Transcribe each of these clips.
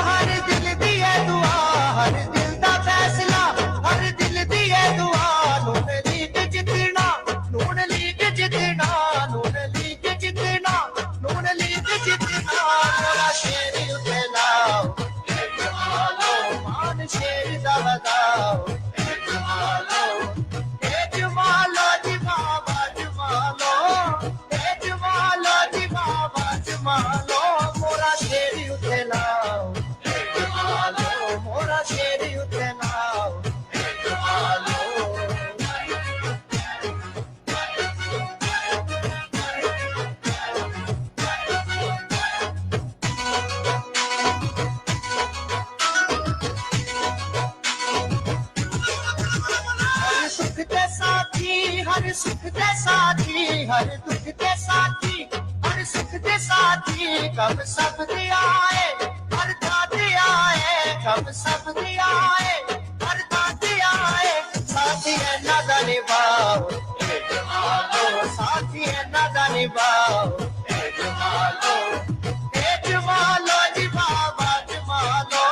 हर दिल दिए दुआ, हर दिल दा फैसला, हर दिल दिए दुआ। नून लीग जितना, नून लीग जितना, नून लीग जितना, नून लीग जितना। मोरा शेर उते लाओ, मान शेर दा लगाओ। जमालो जी बाबा जमालो, जमालो जी बाबा जमालो। मोरा शेर उते लाओ, मोरा शेर उते लाओ। हर सुख के साथी, हर सुख के साथी, हर दुख के साथी, हर सुख के साथी। कब सब दे आए, हर दाते आए, कब सब दे आए, हर दाते आए। साथी है नादा निभाओ, साथी है नादा निभाओ। जमालो जी बाबा जमालो,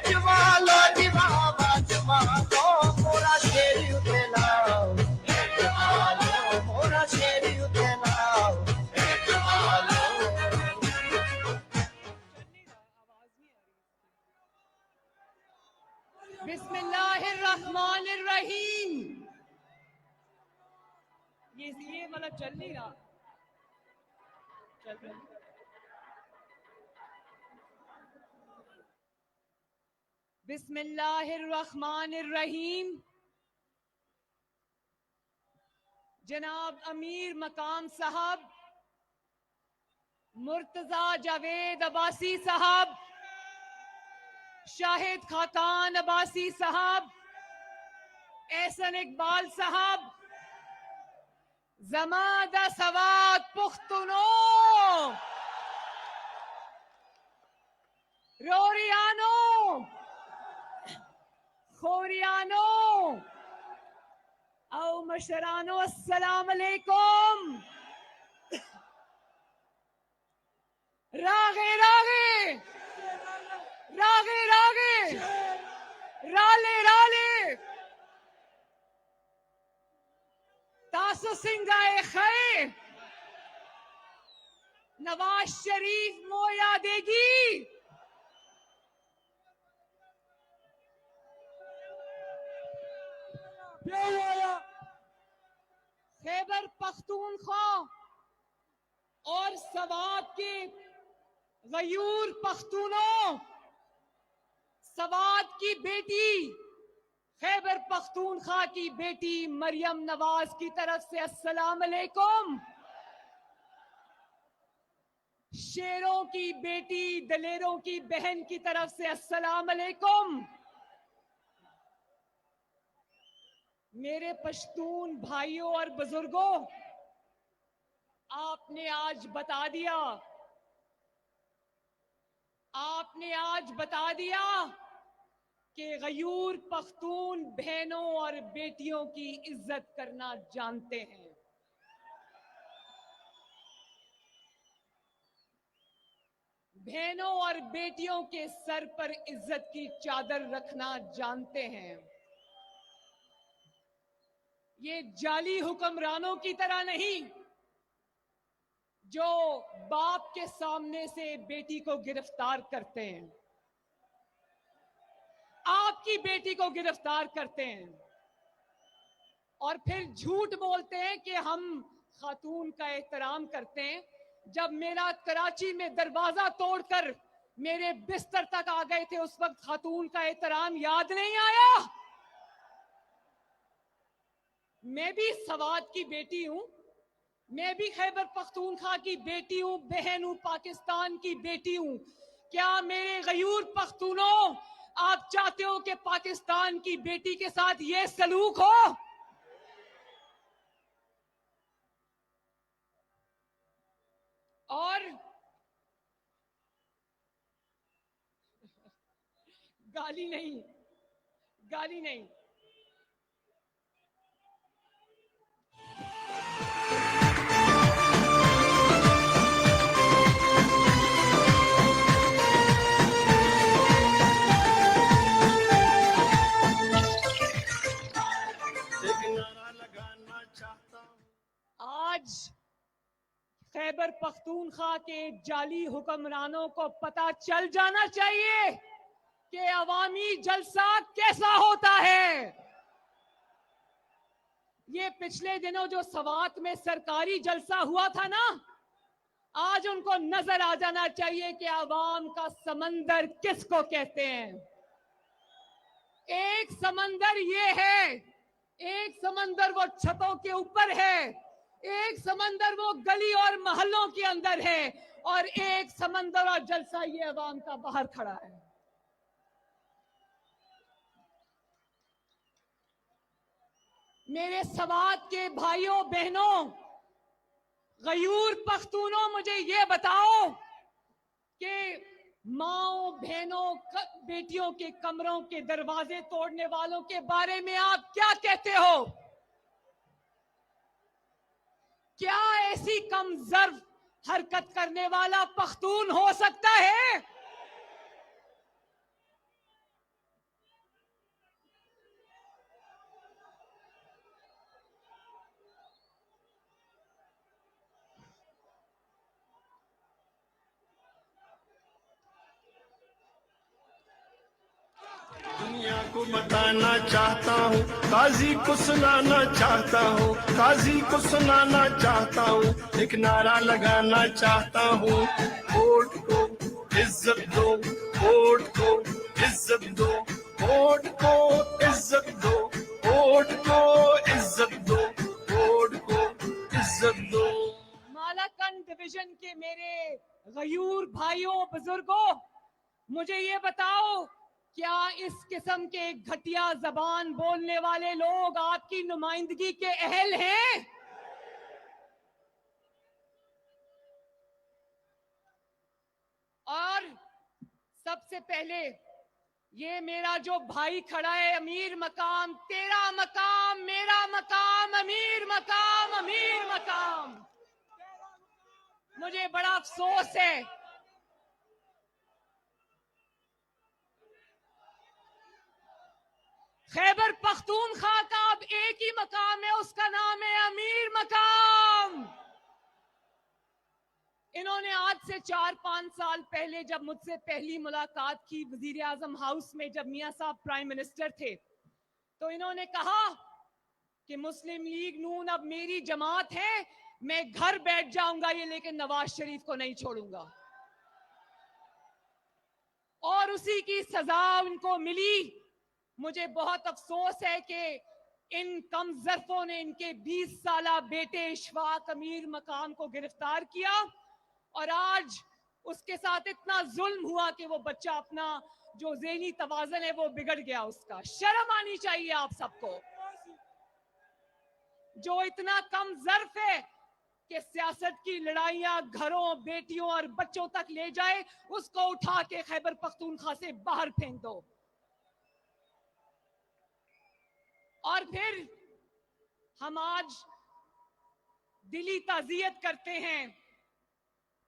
जमालो जी बाबा जमालो। मोरा शेर उते लाओ, मोरा शेर उते लाओ। बिस्मिल्लाहिर्रहमानिर्रहीम। ये वाला चल नहीं रहा, चल रहा। बिस्मिल्लाहिर्रहमानिर्रहीम। जनाब अमीर मकाम साहब, मुर्तजा जावेद अब्बासी साहब, शाहिद खाकान अब्बासी साहब, एहसन इकबाल साहब, जमादा सवात पुख्तुनो, रोरियानो, खोरियानो, औ मशरानो, अस्सलाम अलैकुम। रागे रागे, रागे रागे, राले राले, तासु सिंगाए खैर, नवाज शरीफ मोया देगी। खैबर पख्तूनख्वा और सवात के गयूर पख्तूनों, सवात की बेटी, खैबर पख्तूनख्वा की बेटी मरियम नवाज की तरफ से अस्सलाम अलैकुम। शेरों की बेटी, दलेरों की बहन की तरफ से अस्सलाम अलैकुम। मेरे पश्तून भाइयों और बुजुर्गों, आपने आज बता दिया, आपने आज बता दिया कि गयूर पख्तून बहनों और बेटियों की इज्जत करना जानते हैं। बहनों और बेटियों के सर पर इज्जत की चादर रखना जानते हैं। ये जाली हुक्मरानों की तरह नहीं, जो बाप के सामने से बेटी को गिरफ्तार करते हैं, आपकी बेटी को गिरफ्तार करते हैं और फिर झूठ बोलते हैं कि हम खातून का एहतराम करते हैं। जब मेरा कराची में दरवाजा तोड़कर मेरे बिस्तर तक आ गए थे, उस वक्त खातून का एहतराम याद नहीं आया? मैं भी सवात की बेटी हूं, मैं भी खैबर पख्तूनख्वा की बेटी हूं, बहन हूं, पाकिस्तान की बेटी हूं। क्या मेरे गयूर पख्तूनों, आप चाहते हो कि पाकिस्तान की बेटी के साथ ये सलूक हो? और गाली नहीं, गाली नहीं। आज खैबर पख्तूनख्वा के जाली हुक्मरानों को पता चल जाना चाहिए कि अवामी जलसा कैसा होता है। ये पिछले दिनों जो सवात में सरकारी जलसा हुआ था ना, आज उनको नजर आ जाना चाहिए कि आवाम का समंदर किसको कहते हैं। एक समंदर ये है, एक समंदर वो छतों के ऊपर है, एक समंदर वो गली और मोहल्लों के अंदर है, और एक समंदर और जलसा ये आवाम का बाहर खड़ा है। मेरे सवात के भाइयों बहनों, गयूर पख्तूनों, मुझे ये बताओ कि माओ बहनों बेटियों के कमरों के दरवाजे तोड़ने वालों के बारे में आप क्या कहते हो? क्या ऐसी कमजर्फ हरकत करने वाला पख्तून हो सकता है? दुनिया को बताना चाहता हूँ, काजी को सुनाना चाहता हूँ, काजी को सुनाना चाहता हूँ, एक नारा लगाना चाहता हूँ। वोट को इज्जत दो, वोट को इज्जत दो, वोट को इज्जत दो, वोट को इज्जत दो, वोट को इज्जत दो। मालाकंड डिवीजन के मेरे गयूर भाइयों बुजुर्गों, मुझे ये बताओ, क्या इस किस्म के घटिया जबान बोलने वाले लोग आपकी नुमाइंदगी के अहल हैं? और सबसे पहले ये मेरा जो भाई खड़ा है, अमीर मकाम, तेरा मकाम मेरा मकाम, अमीर मकाम अमीर मकाम, मुझे बड़ा अफसोस है खैबर पख्तूनख्वा का अब एक ही मकाम है, उसका नाम है अमीर मकाम। इन्होंने आज से 4-5 साल पहले जब मुझसे पहली मुलाकात की वजीर आजम हाउस में, जब मियां साहब प्राइम मिनिस्टर थे, तो इन्होंने कहा कि मुस्लिम लीग नून अब मेरी जमात है, मैं घर बैठ जाऊंगा ये, लेकिन नवाज शरीफ को नहीं छोड़ूंगा। और उसी की सजा उनको मिली। मुझे बहुत अफसोस है कि इन कमजरफों ने इनके 20 साला बेटे इशफाक अमीर मकाम को गिरफ्तार किया, और आज उसके साथ इतना जुल्म हुआ कि वो बच्चा अपना जो ज़हनी तवाज़न है वो बिगड़ गया उसका। शर्म आनी चाहिए आप सबको। जो इतना कमजरफ है कि सियासत की लड़ाइयां घरों, बेटियों और बच्चों तक ले जाए, उसको उठा के खैबर पख्तूनख्वा से बाहर फेंक दो। और फिर हम आज दिली ताज़ियत करते हैं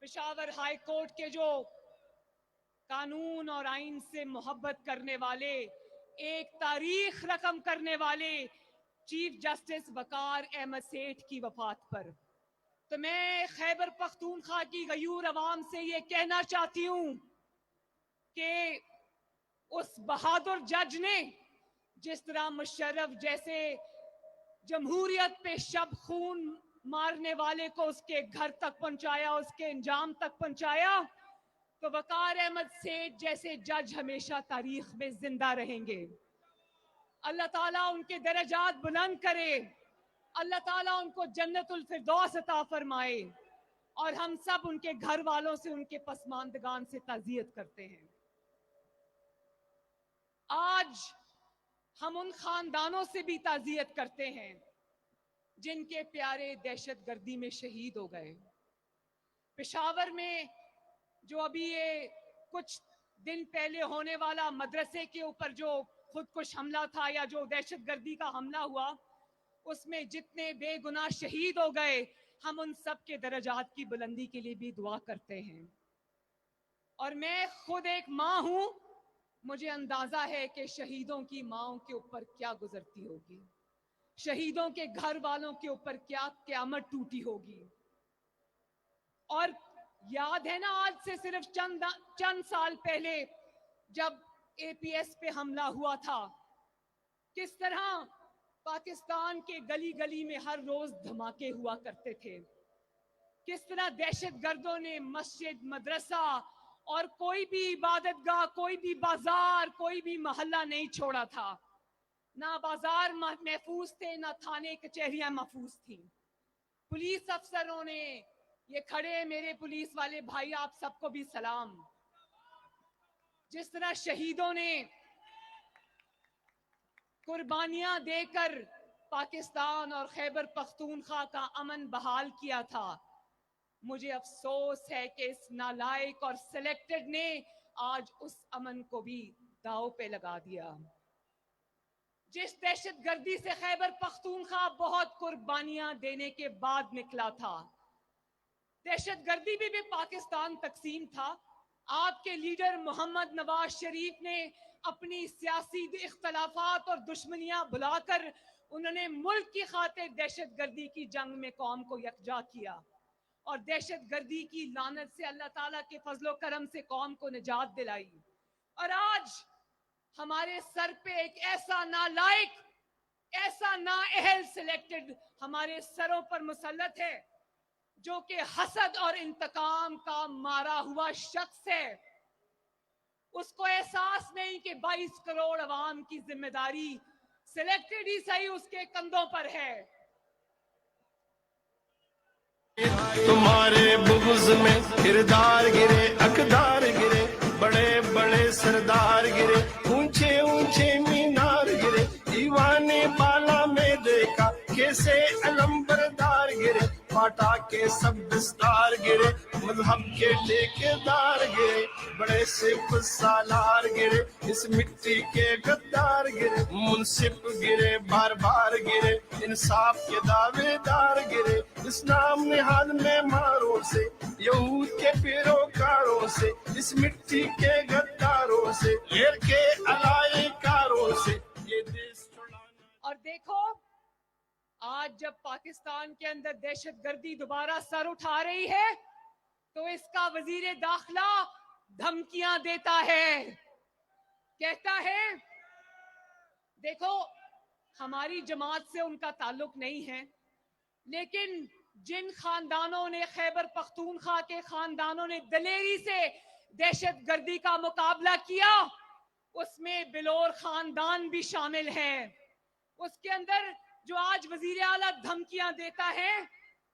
पेशावर हाई कोर्ट के जो कानून और आइन से मोहब्बत करने वाले, एक तारीख रकम करने वाले चीफ जस्टिस वकार अहमद सेठ की वफात पर। तो मैं खैबर पख्तूनख्वा की गयूर अवाम से ये कहना चाहती हूँ कि उस बहादुर जज ने जिस तरह मुशर्रफ जैसे जमहूरियत पे शब खून मारने वाले को उसके घर तक पहुंचाया, उसके अंजाम तक पहुंचाया, तो वकार अहमद सेठ जैसे जज हमेशा तारीख में जिंदा रहेंगे। अल्लाह ताला उनके दर्जात बुलंद करे, अल्लाह ताला उनको जन्नतुल फिरदौस अता फरमाए, और हम सब उनके घर वालों से, उनके पसमानदगान से ताज़ियत करते हैं। आज हम उन खानदानों से भी ताज़ियत करते हैं जिनके प्यारे दहशतगर्दी में शहीद हो गए। पेशावर में जो अभी ये कुछ दिन पहले होने वाला मदरसे के ऊपर जो खुदकुश हमला था या जो दहशतगर्दी का हमला हुआ, उसमें जितने बेगुनाह शहीद हो गए, हम उन सब के दर्जात की बुलंदी के लिए भी दुआ करते हैं। और मैं खुद एक माँ हूं, मुझे अंदाजा है कि शहीदों की माओं के ऊपर क्या गुजरती होगी। शहीदों के घर वालों के ऊपर क्या क़यामत टूटी होगी। और याद है ना, आज से सिर्फ चंद साल पहले जब एपीएस पे हमला हुआ था, किस तरह पाकिस्तान के गली गली में हर रोज धमाके हुआ करते थे, किस तरह दहशतगर्दों ने मस्जिद, मदरसा और कोई भी इबादतगाह, कोई भी बाजार, कोई भी मोहल्ला नहीं छोड़ा था। ना बाजार महफूज थे, ना थाने कचहरियां महफूज थी। पुलिस अफसरों ने, ये खड़े मेरे पुलिस वाले भाई, आप सबको भी सलाम, जिस तरह शहीदों ने कुर्बानियां देकर पाकिस्तान और खैबर पख्तूनख्वा का अमन बहाल किया था, मुझे अफसोस है कि इस नालायक और सिलेक्टेड ने आज उस अमन को भी दांव पे लगा दिया। जिस दहशतगर्दी से खैबर पख्तूनख्वा बहुत कुर्बानियां देने के बाद निकला था, दहशतगर्दी भी पाकिस्तान तकसीम था। आपके लीडर मोहम्मद नवाज शरीफ ने अपनी सियासी इख्तलाफात और दुश्मनियां भुलाकर उन्होंने मुल्क की खातिर दहशतगर्दी की जंग में कौम को यकजा किया और दहशतगर्दी की लानत से अल्लाह ताला के फजलो करम से कौम को निजात दिलाई। और आज हमारे सर पे एक ऐसा नालायक, ऐसा नाअहल सिलेक्टेड हमारे सरों पर मुसल्लत है जो कि हसद और इंतकाम का मारा हुआ शख्स है। उसको एहसास नहीं कि 22 करोड़ अवाम की जिम्मेदारी सिलेक्टेड ही सही उसके कंधों पर है। तुम्हारे बुग़्ज़ में किरदार गिरे, अकदार गिरे, बड़े बड़े सरदार गिरे, ऊंचे ऊंचे मीनार गिरे, दीवाने बाला में देखा कैसे अलंबरदार गिरे, फाटा के सब विस्तार गिरे, मजहब के ठेकेदार गिरे, बड़े सिर्फ सालार गिरे, इस मिट्टी के गद्दार गिरे, मुंसिफ गिरे, बार बार गिरे, इंसाफ के दावेदार गिरे, इस्लाम निहाल में मारों से, यहूद के पैरोकारों से, इस मिट्टी के गद्दारों से, गैर के अलायकारों से ये देश छुड़ाना। और देखो, आज जब पाकिस्तान के अंदर दहशतगर्दी दोबारा सर उठा रही है तो इसका वजीर दाखिला धमकियां देता है, कहता है देखो हमारी जमात से उनका ताल्लुक नहीं है, लेकिन जिन खानदानों ने, खैबर पख्तूनख्वा के खानदानों ने दलेरी से दहशतगर्दी का मुकाबला किया, उसमें बिलोर खानदान भी शामिल है। उसके अंदर जो आज वजीर आला धमकियां देता है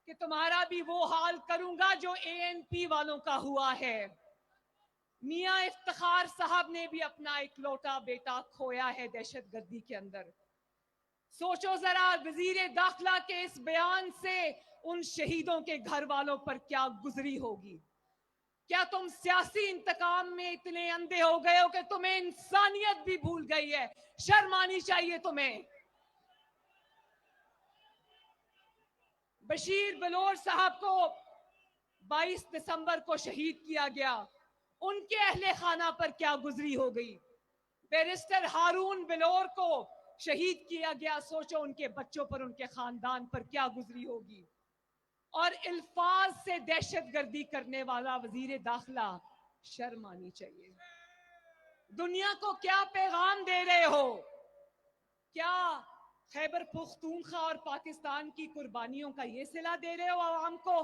कि तुम्हारा भी वो हाल करूंगा जो एएनपी वालों का हुआ है। मियां इफ्तिखार साहब ने भी अपना इकलौता बेटा खोया है दहशतगर्दी के अंदर। सोचो जरा, वजीर दाखिला के इस बयान से उन शहीदों के घर वालों पर क्या गुजरी होगी। क्या तुम सियासी इंतकाम में इतने अंधे हो गए हो कि तुम्हें इंसानियत भी भूल गई है? शर्म आनी चाहिए तुम्हें। बशीर बलोर साहब को 22 दिसंबर को शहीद किया गया, उनके अहले खाना पर क्या गुजरी हो गई। बैरिस्टर हारून बलोर को शहीद किया गया, सोचो उनके बच्चों पर, उनके खानदान पर क्या गुजरी होगी। और अल्फाज से दहशतगर्दी करने वाला वजीर दाखिला, शर्म आनी चाहिए। दुनिया को क्या पैगाम दे रहे हो? क्या खैबर पख्तूनख्वा और पाकिस्तान की कुर्बानियों का ये सिला दे रहे हो आवाम को?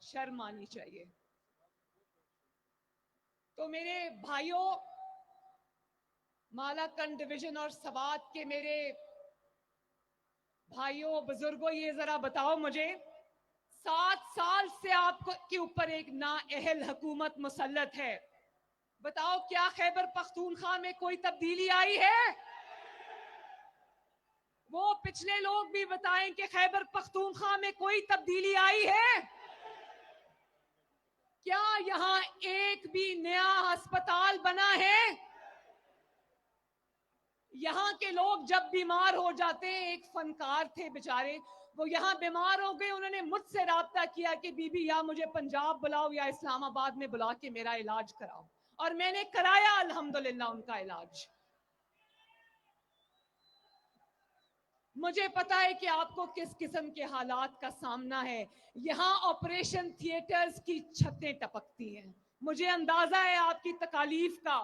शर्म आनी चाहिए। तो मेरे भाइयों, मालाकंड डिवीजन और सवात के मेरे भाइयों, बुजुर्गों, ये जरा बताओ मुझे, 7 साल से आपको के ऊपर एक नाअहल हुकूमत मुसल्लत है, बताओ क्या खैबर पख्तूनख्वा में कोई तब्दीली आई है? वो पिछले लोग भी बताएं कि खैबर पख्तूनख्वा में कोई तब्दीली आई है? क्या यहां एक भी नया अस्पताल बना है? यहाँ के लोग जब बीमार हो जाते हैं, एक फनकार थे बेचारे, वो यहाँ बीमार हो गए, उन्होंने मुझसे राब्ता किया कि बीबी या मुझे पंजाब बुलाओ या इस्लामाबाद में बुला के मेरा इलाज कराओ, और मैंने कराया अल्हम्दुलिल्लाह उनका इलाज। मुझे पता है कि आपको किस किस्म के हालात का सामना है। यहाँ ऑपरेशन थिएटर्स की छतें टपकती हैं, मुझे अंदाजा है आपकी तकालीफ का।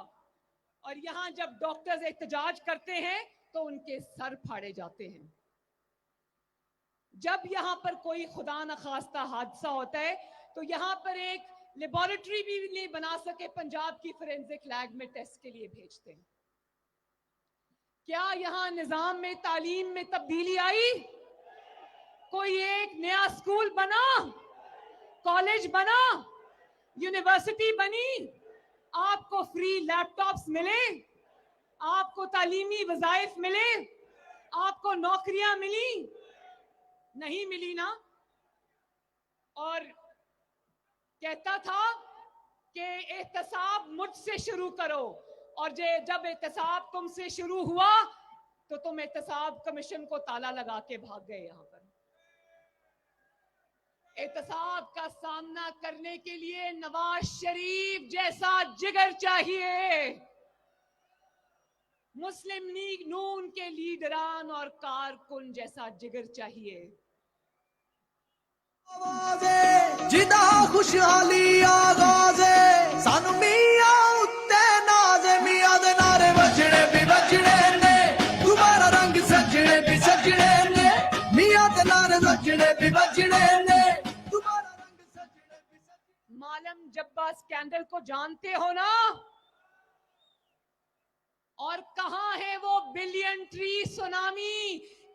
और यहाँ जब डॉक्टर्स एहतजाज करते हैं तो उनके सर फाड़े जाते हैं। जब यहाँ पर कोई खुदा न खास्ता हादसा होता है तो यहाँ पर एक लेबोरेटरी भी नहीं बना सके, पंजाब की फोरेंसिक लैब में टेस्ट के लिए भेजते हैं। क्या यहाँ निजाम में तालीम में तब्दीली आई? कोई एक नया स्कूल बना, कॉलेज बना, यूनिवर्सिटी बनी, आपको फ्री लैपटॉप्स मिले, आपको तालीमी वज़ाइफ मिले, आपको नौकरियां मिली? नहीं मिली ना। और कहता था कि एहतसाब मुझसे शुरू करो, और जब एहतसाब तुमसे शुरू हुआ तो तुम एहतसाब कमीशन को ताला लगा के भाग गए। यहाँ पर एहतसाब का सामना करने के लिए नवाज शरीफ जैसा जिगर चाहिए, मुस्लिम लीग नून के लीडरान और कारकुन जैसा जिगर चाहिए। जिदा खुशहाली आगाज़े सानू मिया उत्ते नाज़े, मिया दे नारे बजने भी बजने ने, तुम्हारा रंग सजने भी सजने ने, मिया दे नारे बजने भी बजने ने, तुम्हारा रंग सजने भी सजने। मालम जब्बा स्कैंडल को जानते हो ना? और कहां है वो बिलियन ट्री सुनामी?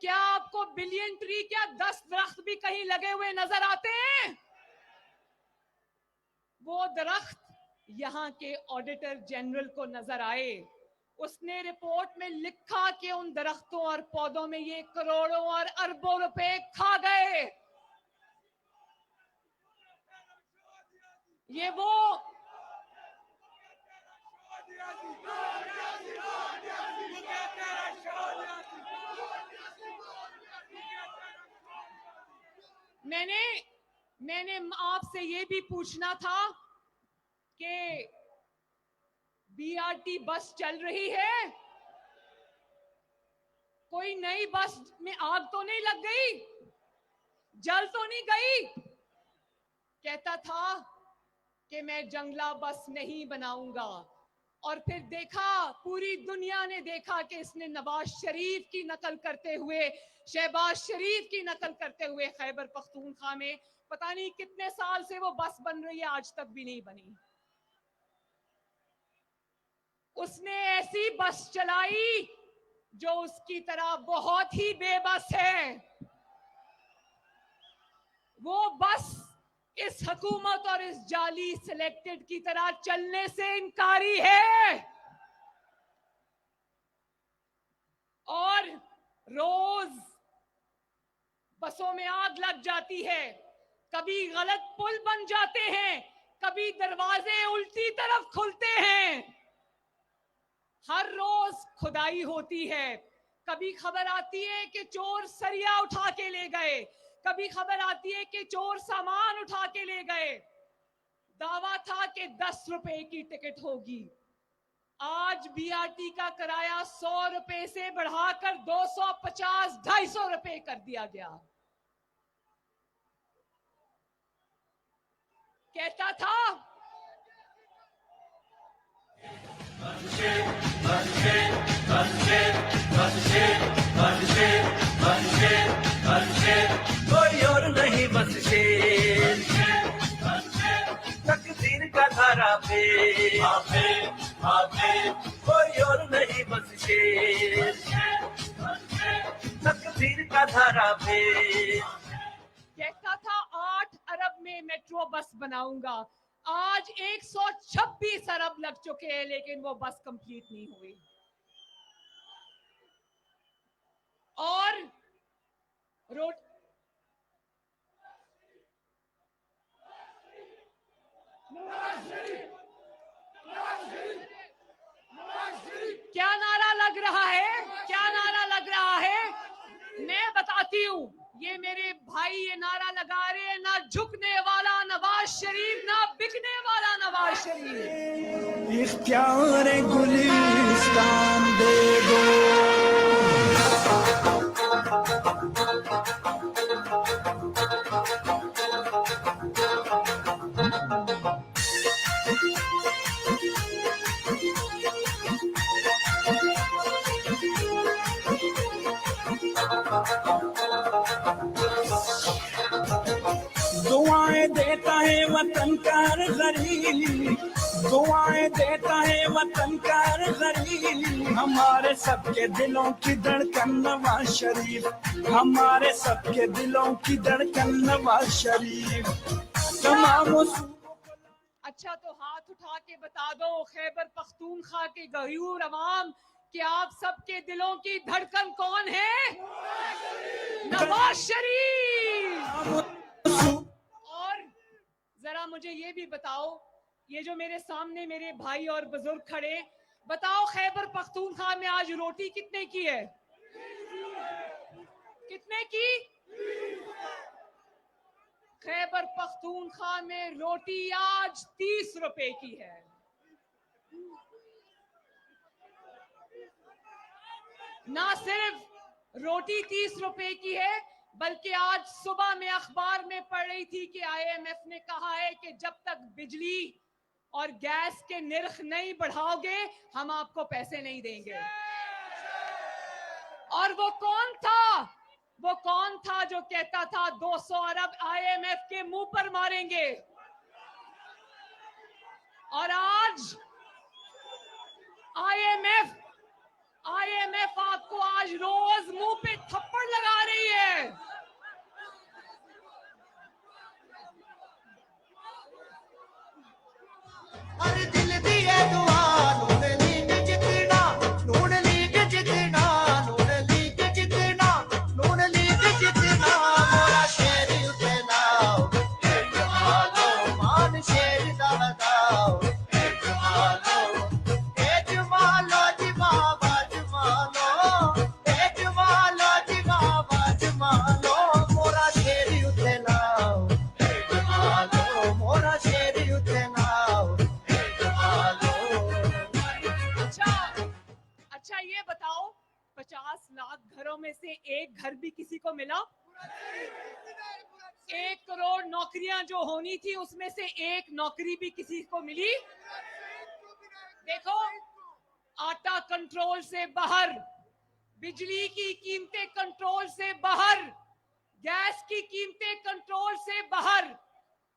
क्या आपको बिलियन ट्री क्या 10 दरख्त भी कहीं लगे हुए नजर आते हैं? वो दरख्त यहाँ के ऑडिटर जनरल को नजर आए, उसने रिपोर्ट में लिखा कि उन दरख्तों और पौधों में ये करोड़ों और अरबों रुपए खा गए। ये वो मैंने आपसे ये भी पूछना था कि बीआरटी बस चल रही है, कोई नई बस में आग तो नहीं लग गई, जल तो नहीं गई? कहता था कि मैं जंगला बस नहीं बनाऊंगा, और फिर देखा, पूरी दुनिया ने देखा कि इसने नवाज शरीफ की नकल करते हुए, शहबाज शरीफ की नकल करते हुए खैबर पख्तूनख्वा में पता नहीं कितने साल से वो बस बन रही है, आज तक भी नहीं बनी। उसने ऐसी बस चलाई जो उसकी तरह बहुत ही बेबस है। वो बस इस हुकूमत और इस जाली सिलेक्टेड की तरह चलने से इनकारी है। और रोज बसों में आग लग जाती है, कभी गलत पुल बन जाते हैं, कभी दरवाजे उल्टी तरफ खुलते हैं, हर रोज खुदाई होती है। कभी खबर आती है कि चोर सरिया उठा के ले गए, कभी खबर आती है कि चोर सामान उठा के ले गए। दावा था कि 10 रुपए की टिकट होगी, आज बीआरटी का किराया 100 रुपए से बढ़ाकर 250, 250 रुपए कर दिया गया। कहता था कोई और नहीं बस शेर, तकदीर का धारा पे कोई और नहीं बस शेर, तकदीर का धारा पे। कहता था 8 अरब में मेट्रो बस बनाऊंगा, आज 126 अरब लग चुके हैं, लेकिन वो बस कंप्लीट नहीं हुई। और रोड क्या नारा लग रहा है, क्या नारा लग रहा है? मैं बताती हूँ, ये मेरे भाई ये नारा लगा रहे हैं, ना झुकने वाला नवाज शरीफ, ना बिकने वाला नवाज शरीफ। इख्तियार गुलिस्तान दे दो। वतन का गरीब, दुआएं देता है वतन का गरीब। हमारे सबके दिलों की धड़कन नवाज शरीफ, हमारे सबके दिलों की धड़कन नवाज शरीफ। तमाम अच्छा, तो हाथ उठा के बता दो खैबर पख्तूनख्वा के गयूर अवाम कि आप सबके दिलों की धड़कन कौन है? नवाज शरीफ। और जरा मुझे ये भी बताओ, ये जो मेरे सामने मेरे भाई और बुजुर्ग खड़े, बताओ खैबर पख्तूनख्वा में आज रोटी कितने की है? कितने की? खैबर पख्तूनख्वा में रोटी आज 30 रुपए की है। ना सिर्फ रोटी 30 रुपए की है, बल्कि आज सुबह में अखबार में पढ़ रही थी कि IMF ने कहा है कि जब तक बिजली और गैस के निर्ख नहीं बढ़ाओगे हम आपको पैसे नहीं देंगे। और वो कौन था जो कहता था 200 अरब IMF के मुंह पर मारेंगे? और आज IMF आपको आज रोज मुंह पे थप्पड़ लगा रही है। अरे दिल दिए दुआ नून लीग जितना, नून लीग जितना, नून लीग जितना, नून लीग जितना, मोरा शेर उतना एक मालो मान शेर दा बताओ एक मालो जी बाबा जमालो, एक मालो जी बाबा जमालो, मोरा शेर उतना एक मालो, मोरा शेर उतना। अच्छा ये बताओ, 50 लाख घरों में से एक घर भी किसी को मिला? 1 करोड़ नौकरियां जो होनी थी उसमें से एक नौकरी भी किसी को मिली? देखो, आटा कंट्रोल से बाहर, बिजली की कीमतें कंट्रोल से बाहर, गैस की कीमतें कंट्रोल से बाहर,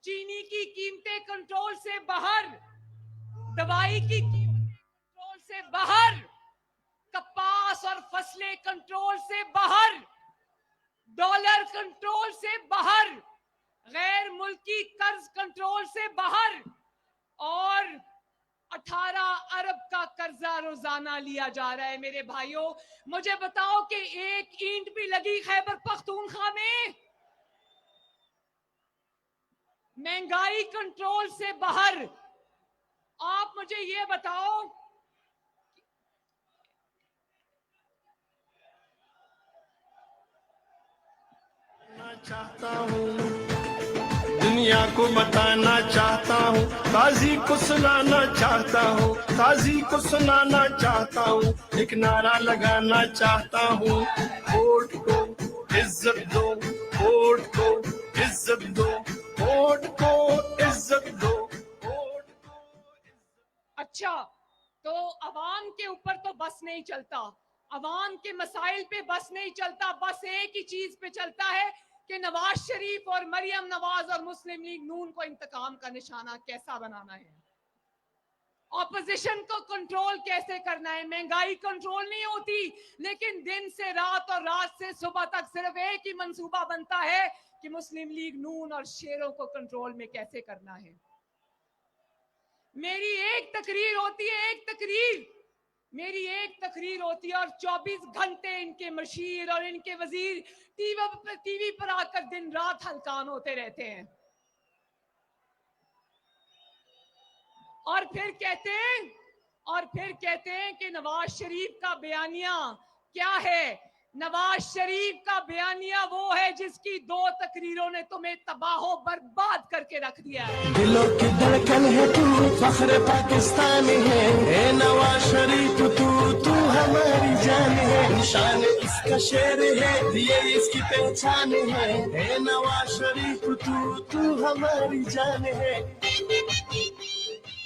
चीनी की कीमतें कंट्रोल से बाहर, दवाई की कीमतें कंट्रोल से बाहर, कपास और फसलें कंट्रोल से बाहर, डॉलर कंट्रोल से बाहर, गैर मुल्की कर्ज कंट्रोल से बाहर, और 18 अरब का कर्जा रोजाना लिया जा रहा है। मेरे भाइयों, मुझे बताओ कि एक ईंट भी लगी खैबर पख्तूनख्वा में? महंगाई कंट्रोल से बाहर। आप मुझे ये बताओ, चाहता हूँ दुनिया को बताना चाहता हूँ, काजी को सुनाना चाहता हूँ, काजी को सुनाना चाहता हूँ, एक नारा लगाना चाहता हूँ, वोट को इज्जत दो, वोट को इज्जत दो, वोट को इज्जत दो, वोट को। अच्छा, तो अवाम के ऊपर तो बस नहीं चलता, अवाम के मसाइल पे बस नहीं चलता, बस एक ही चीज पे चलता है कि नवाज शरीफ और मरियम नवाज और मुस्लिम लीग नून को इंतकाम का निशाना कैसा बनाना है, ऑपोजिशन को कंट्रोल कैसे करना है। महंगाई कंट्रोल नहीं होती, लेकिन दिन से रात और रात से सुबह तक सिर्फ एक ही मंसूबा बनता है कि मुस्लिम लीग नून और शेरों को कंट्रोल में कैसे करना है। मेरी एक तकरीर होती है, मेरी एक तकरीर होती है और 24 घंटे इनके मशीर और इनके वजीर टीवी पर आकर दिन रात हलकान होते रहते हैं, और फिर कहते हैं कि नवाज शरीफ का बयानिया क्या है। नवाज शरीफ का बयानिया वो है जिसकी 2 तकरीरों ने तुम्हें तबाहो बर्बाद करके रख दिया है। दिलों की धड़कन है तू, फख्र पाकिस्तान है, ए नवाज शरीफ तू हमारी जान है, निशान इसका शेर है, ये इसकी पहचान है, ए नवाज शरीफ तू हमारी जान है।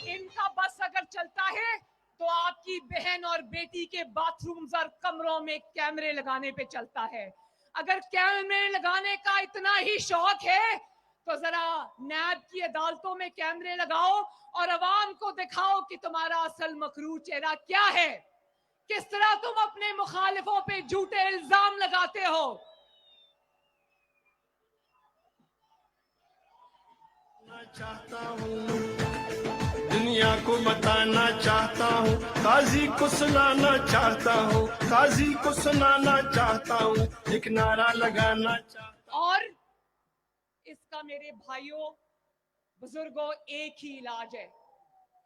इनका बस अगर चलता है तो आपकी बहन और बेटी के बाथरूम्स और कमरों में कैमरे लगाने पे चलता है। अगर कैमरे लगाने का इतना ही शौक है तो जरा नैब की अदालतों में कैमरे लगाओ और अवाम को दिखाओ कि तुम्हारा असल मकरू चेहरा क्या है, किस तरह तुम अपने मुखालिफों पे झूठे इल्जाम लगाते हो। चाहता हूँ दुनिया को बताना चाहता हूँ, काजी को सुनाना चाहता हूँ, काजी को सुनाना चाहता हूँ, एक नारा लगाना चाहता हूँ। और इसका मेरे भाइयों बुजुर्गों एक ही इलाज है,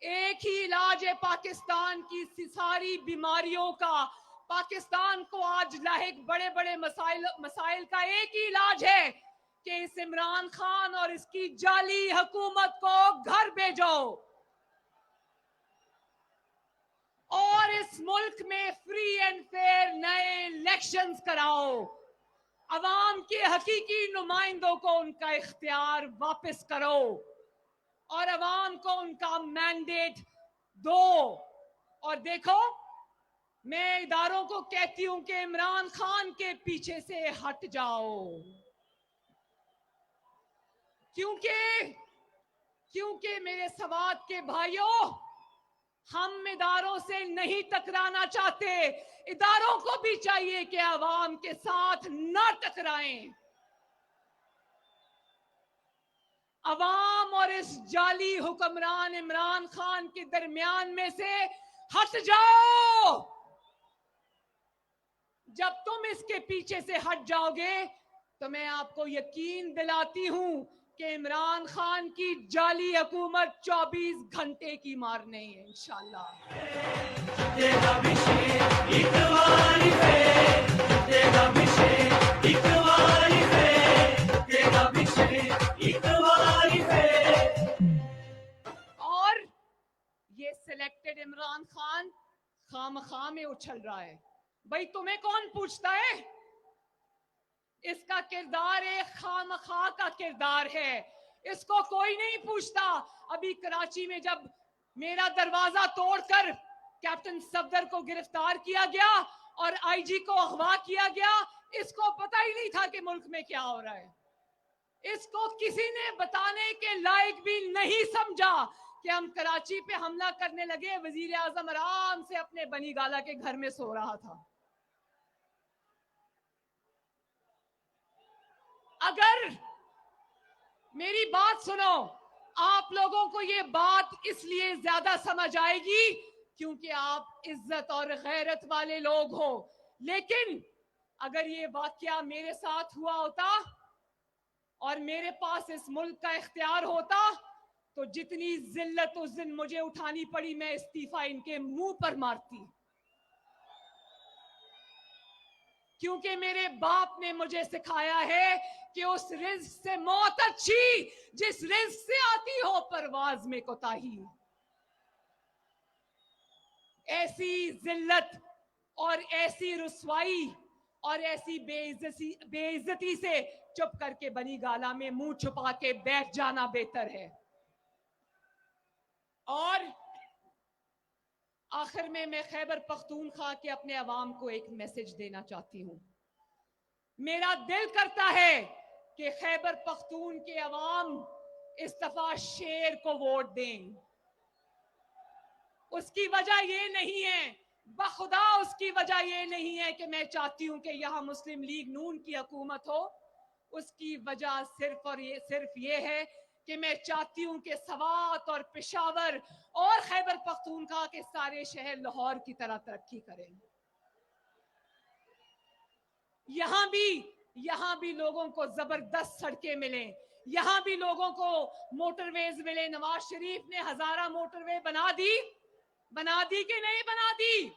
एक ही इलाज है पाकिस्तान की सारी बीमारियों का। पाकिस्तान को आज लाहिक बड़े बड़े मसाइल का एक ही इलाज है कि इस इमरान खान और इसकी जाली हुकूमत को घर भेजो और इस मुल्क में फ्री एंड फेयर नए इलेक्शंस कराओ। अवाम के हकीकी नुमाइंदों को उनका इख्तियार वापस करो और अवाम को उनका मैंडेट दो। और देखो, मैं इदारों को कहती हूं कि इमरान खान के पीछे से हट जाओ, क्योंकि मेरे सवाद के भाइयों, हम इदारों से नहीं टकराना चाहते। इदारों को भी चाहिए कि अवाम के साथ ना टकराएं। अवाम और इस जाली हुक्मरान इमरान खान के दरमियान में से हट जाओ। जब तुम इसके पीछे से हट जाओगे तो मैं आपको यकीन दिलाती हूं कि इमरान खान की जाली हुकूमत 24 घंटे की मार नहीं है इंशाल्लाह। और ये सिलेक्टेड इमरान खान खामखा में उछल रहा है। भाई तुम्हें कौन पूछता है? इसका किरदार एक खामखा का किरदार है, इसको कोई नहीं पूछता। अभी कराची में जब मेरा दरवाजा तोड़कर कैप्टन सफदर को गिरफ्तार किया गया और आईजी को अगवा किया गया, इसको पता ही नहीं था कि मुल्क में क्या हो रहा है। इसको किसी ने बताने के लायक भी नहीं समझा कि हम कराची पे हमला करने लगे। वजीर आजम आराम से अपने बनी गाला के घर में सो रहा था। अगर मेरी बात सुनो, आप लोगों को ये बात इसलिए ज्यादा समझ आएगी क्योंकि आप इज्जत और गैरत वाले लोग हो। लेकिन अगर ये वाकया मेरे साथ हुआ होता और मेरे पास इस मुल्क का इख्तियार होता तो जितनी जिल्लत उस दिन मुझे उठानी पड़ी, मैं इस्तीफा इनके मुंह पर मारती। क्योंकि मेरे बाप ने मुझे सिखाया है कि उस रिज़्क़ से मौत अच्छी जिस रिज़्क़ से आती हो परवाज में कोताही। ऐसी जिल्लत और ऐसी रुसवाई और ऐसी बेइज्जती से चुप करके बनी गाला में मुंह छुपा के बैठ जाना बेहतर है। और आखिर में मैं खैबर पख्तूनख्वा के अपने अवाम को एक मैसेज देना चाहती हूं। मेरा दिल करता है कि खैबर पख्तून के अवाम इस दफा शेर को वोट दें। उसकी वजह ये नहीं है, बखुदा उसकी वजह ये नहीं है कि मैं चाहती हूं कि यहां मुस्लिम लीग नून की हुकूमत हो। उसकी वजह सिर्फ ये है कि मैं चाहती हूं कि सवात और पेशावर और खैबर पख्तूनख्वा के सारे शहर लाहौर की तरह तरक्की करें। यहां भी लोगों को जबरदस्त सड़कें मिले, यहां भी लोगों को मोटरवेज मिले। नवाज शरीफ ने हजारा मोटरवे बना दी कि नहीं बना दी?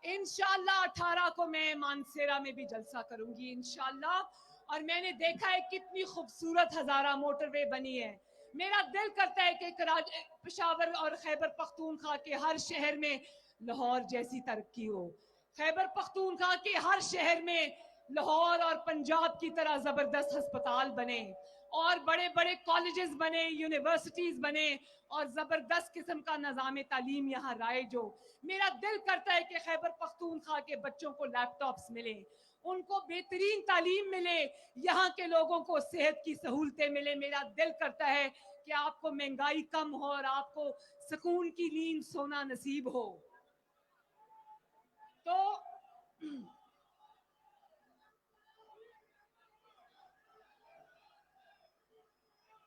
इंशाल्लाह 18 को मैं मानसेरा में भी जलसा करूंगी इंशाल्लाह। और मैंने देखा है कितनी खूबसूरत हजारा मोटरवे बनी है। मेरा दिल करता है कि पेशावर और खैबर पख्तूनख्वा के हर शहर में लाहौर जैसी तरक्की हो। खैबर पख्तूनख्वा के हर शहर में लाहौर और पंजाब की तरह जबरदस्त अस्पताल बने और बड़े बड़े कॉलेजेस बने, यूनिवर्सिटीज बने और जबरदस्त किस्म का निज़ाम तालीम यहाँ राइज हो। मेरा दिल करता है कि खैबर पख्तूनख्वा के बच्चों को लैपटॉप्स मिले उनको बेहतरीन तालीम मिले, यहाँ के लोगों को सेहत की सहूलतें मिले। मेरा दिल करता है कि आपको महंगाई कम हो और आपको सुकून की नींद सोना नसीब हो।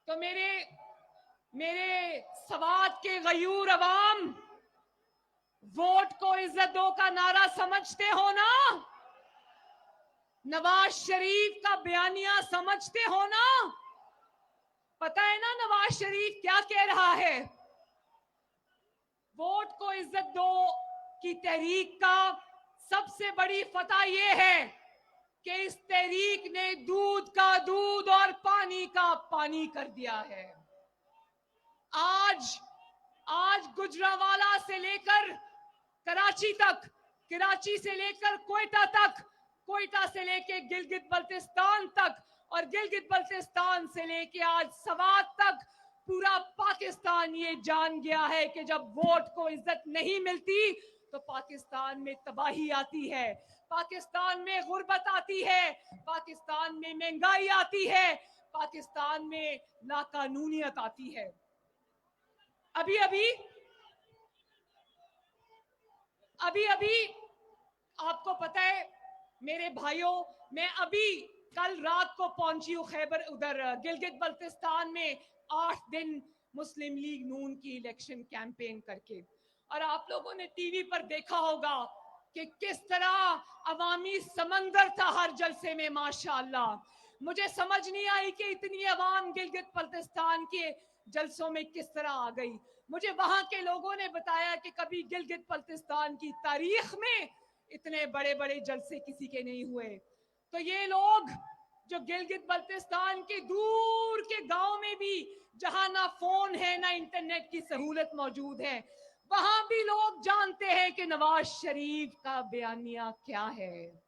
तो मेरे सवात के गयूर अवाम, वोट को इज्जत दो का नारा समझते हो ना? नवाज शरीफ का बयानिया समझते हो ना? पता है ना नवाज शरीफ क्या कह रहा है? वोट को इज्जत दो की तहरीक का सबसे बड़ी फतह यह है कि इस तहरीक ने दूध का दूध और पानी का पानी कर दिया है। आज गुजरांवाला से लेकर कराची तक, कराची से लेकर कोयटा तक, कोयटा से लेकर गिलगित बल्तिस्तान तक, और गिलगित बल्तिस्तान से लेकर आज सवात तक पूरा पाकिस्तान ये जान गया है कि जब वोट को इज्जत नहीं मिलती तो पाकिस्तान में तबाही आती है, पाकिस्तान में गुर्बत आती है, पाकिस्तान में महंगाई आती है, पाकिस्तान में नाकानूनियत आती है। अभी अभी आपको पता है मेरे भाइयों, मैं अभी कल रात को पहुंची हूँ खैबर, उधर गिलगित बल्तिस्तान में 8 दिन मुस्लिम लीग नून की इलेक्शन कैंपेन करके। और आप लोगों ने टीवी पर देखा होगा कि किस तरह अवामी समंदर था हर जलसे में। माशाअल्लाह, मुझे समझ नहीं आई कि इतनी अवाम गिलगित बल्तिस्तान के जलसों में किस तरह आ गई। मुझे वहां के लोगों ने बताया कि कभी गिलगित बल्तिस्तान की तारीख में इतने बड़े बड़े जलसे किसी के नहीं हुए। तो ये लोग जो गिलगित बल्तिस्तान के दूर के गांव में भी, जहां ना फोन है ना इंटरनेट की सहूलत मौजूद है, वहां भी लोग जानते हैं कि नवाज शरीफ का बयानिया क्या है।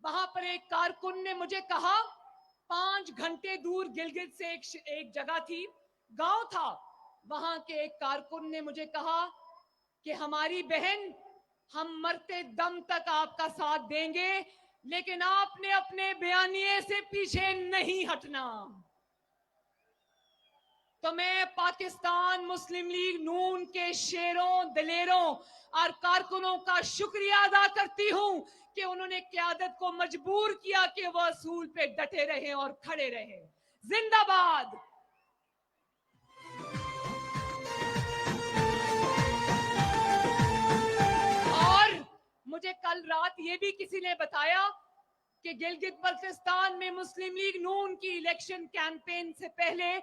वहां पर एक कारकुन ने मुझे कहा, 5 घंटे दूर गिलगित से एक जगह थी, गांव था, वहां के एक कारकुन ने मुझे कहा कि हमारी बहन, हम मरते दम तक आपका साथ देंगे, लेकिन आपने अपने बयानिए से पीछे नहीं हटना। तो मैं पाकिस्तान मुस्लिम लीग नून के शेरों, दलेरों और कारकुनों का शुक्रिया अदा करती हूं कि उन्होंने क़यादत को मजबूर किया कि वह असूल पे डटे रहे और खड़े रहे। जिंदाबाद। मुझे कल रात ये भी किसी ने बताया कि गिलगित बल्तिस्तान में मुस्लिम लीग नून की इलेक्शन कैंपेन से पहले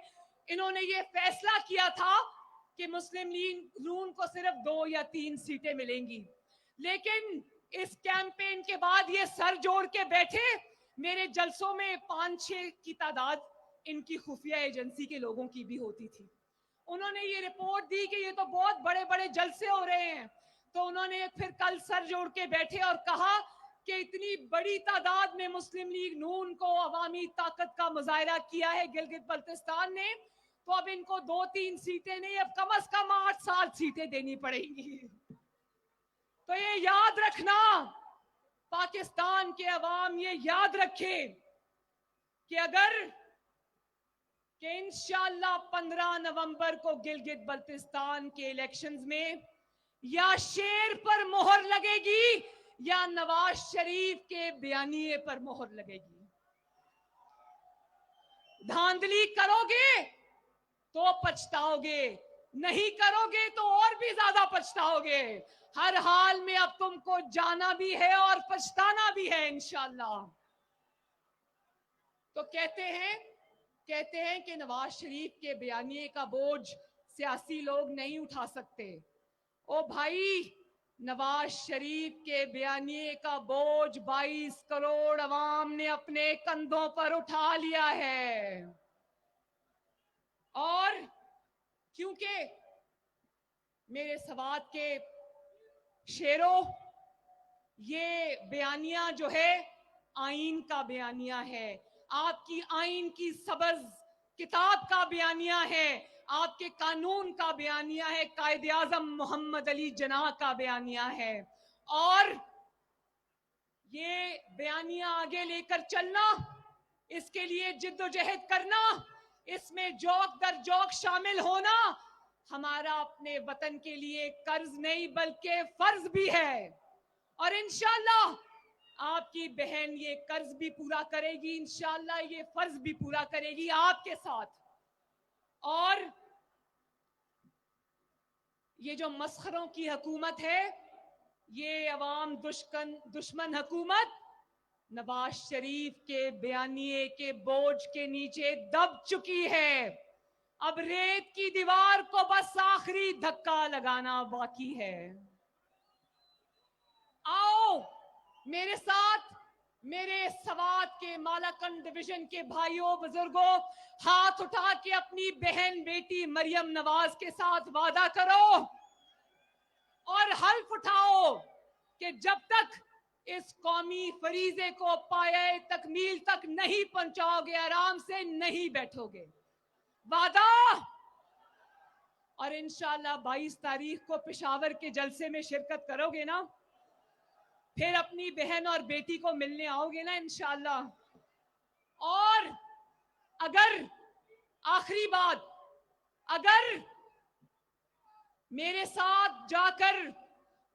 इन्होंने ये फैसला किया था कि मुस्लिम लीग नून को सिर्फ 2 या 3 सीटें मिलेंगी, लेकिन इस कैंपेन के बाद ये सर जोड़ के बैठे। मेरे जलसों में 5-6 की तादाद इनकी खुफिया एजेंसी के लोगों की भी होती थी। उन्होंने ये रिपोर्ट दी कि ये तो बहुत बड़े बड़े जलसे हो रहे हैं। तो उन्होंने फिर कल सर जोड़ के बैठे और कहा कि इतनी बड़ी तादाद में मुस्लिम लीग नून को अवामी ताकत का मुजाहरा किया है गिलगित बल्तिस्तान ने, तो अब इनको 2-3 सीटें नहीं, अब कम से कम 8-7 सीटें देनी पड़ेंगी। तो ये याद रखना, पाकिस्तान के अवाम ये याद रखे कि अगर कि इंशाअल्लाह 15 नवंबर को गिलगित बल्तिस्तान के इलेक्शंस में या शेर पर मोहर लगेगी या नवाज शरीफ के बयानिए पर मोहर लगेगी। धांधली करोगे तो पछताओगे, नहीं करोगे तो और भी ज्यादा पछताओगे। हर हाल में अब तुमको जाना भी है और पछताना भी है इंशाअल्लाह। तो कहते हैं कि नवाज शरीफ के बयानिए का बोझ सियासी लोग नहीं उठा सकते। ओ भाई, नवाज शरीफ के बयानिए का बोझ 22 करोड़ अवाम ने अपने कंधों पर उठा लिया है। और क्योंकि मेरे सवात के शेरों, ये बयानिया जो है आईन का बयानिया है, आपकी आईन की सबज किताब का बयानिया है, आपके कानून का बयानिया है, कायदे आजम मोहम्मद अली जिन्ना का बयानिया है। और ये बयानियां आगे लेकर चलना, इसके लिए जिद्दोजहद करना, इसमें जौक दर जौक शामिल होना हमारा अपने वतन के लिए कर्ज नहीं बल्कि फर्ज भी है। और इंशाअल्लाह आपकी बहन ये कर्ज भी पूरा करेगी, इंशाअल्लाह ये फर्ज भी पूरा करेगी आपके साथ। और ये जो मस्खरों की हुकूमत है, ये अवाम दुश्मन हुकूमत नवाज शरीफ के बयानिए के बोझ के नीचे दब चुकी है। अब रेत की दीवार को बस आखिरी धक्का लगाना बाकी है। आओ मेरे साथ, मेरे सवात के मालाकंड डिवीजन के भाइयों बुजुर्गों, हाथ उठा के अपनी बहन बेटी मरियम नवाज के साथ वादा करो और हल्फ उठाओ कि जब तक इस कौमी फरीजे को पाए तकमील तक नहीं पहुंचाओगे, आराम से नहीं बैठोगे। वादा। और इंशाअल्लाह 22 तारीख को पेशावर के जलसे में शिरकत करोगे ना, फिर अपनी बहन और बेटी को मिलने आओगे ना इंशाअल्लाह। और अगर आखिरी बात, अगर मेरे साथ जाकर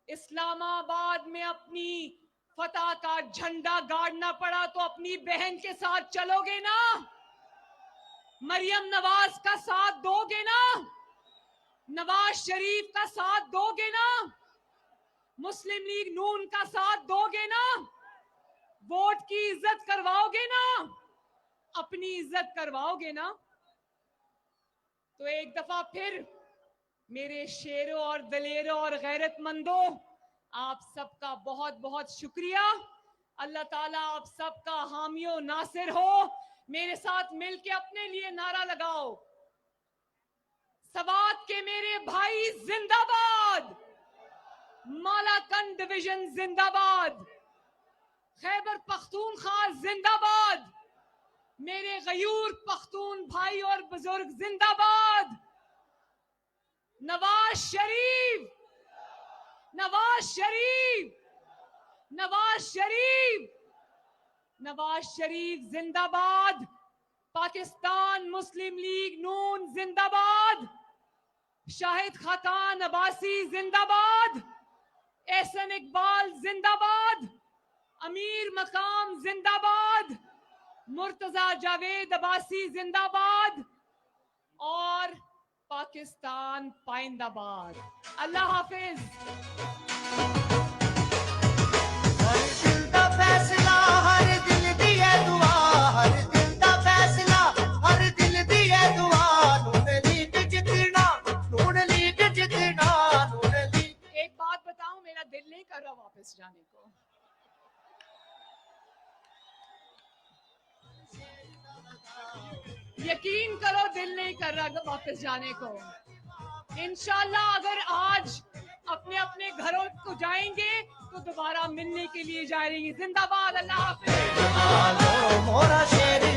इस्लामाबाद में अपनी फतह का झंडा गाड़ना पड़ा तो अपनी बहन के साथ चलोगे ना? मरियम नवाज का साथ दोगे ना? नवाज शरीफ का साथ दोगे ना? मुस्लिम लीग नून का साथ दोगे ना? वोट की इज्जत करवाओगे ना? अपनी इज्जत करवाओगे ना? तो एक दफा फिर मेरे शेरों और दलेरों और गैरतमंदों, आप सबका बहुत बहुत शुक्रिया। अल्लाह ताला आप सबका हामियो नासिर हो। मेरे साथ मिलके अपने लिए नारा लगाओ, सवात के मेरे भाई जिंदाबाद, मालाकंड डिवीजन जिंदाबाद, खैबर पख्तूनख्वा जिंदाबाद, मेरे गयूर पख्तून भाई और बुजुर्ग जिंदाबाद। नवाज शरीफ, नवाज शरीफ, नवाज शरीफ, नवाज शरीफ जिंदाबाद। पाकिस्तान मुस्लिम लीग नून जिंदाबाद। शाहिद खाकान अब्बासी जिंदाबाद। एहसन इकबाल जिंदाबाद। अमीर मकाम जिंदाबाद। मुर्तजा जावेद अब्बासी जिंदाबाद। और पाकिस्तान पाइंदाबाद। अल्लाह हाफिज। हर दिल दा फैसला, हर दिल दी है दुआ, हर दिल दा फैसला, हर दिल दी है दुआ। नून लीग जितना, नून लीग जितना, नून लीग। एक बात बताऊं, मेरा दिल नहीं कर रहा वापस जाने को। यकीन करो, दिल नहीं कर रहा वापस जाने को। इंशाल्लाह अगर आज अपने अपने घरों को जाएंगे तो दोबारा मिलने के लिए जाएंगे। जिंदाबाद। अल्लाह हाफिज। मोरा शेर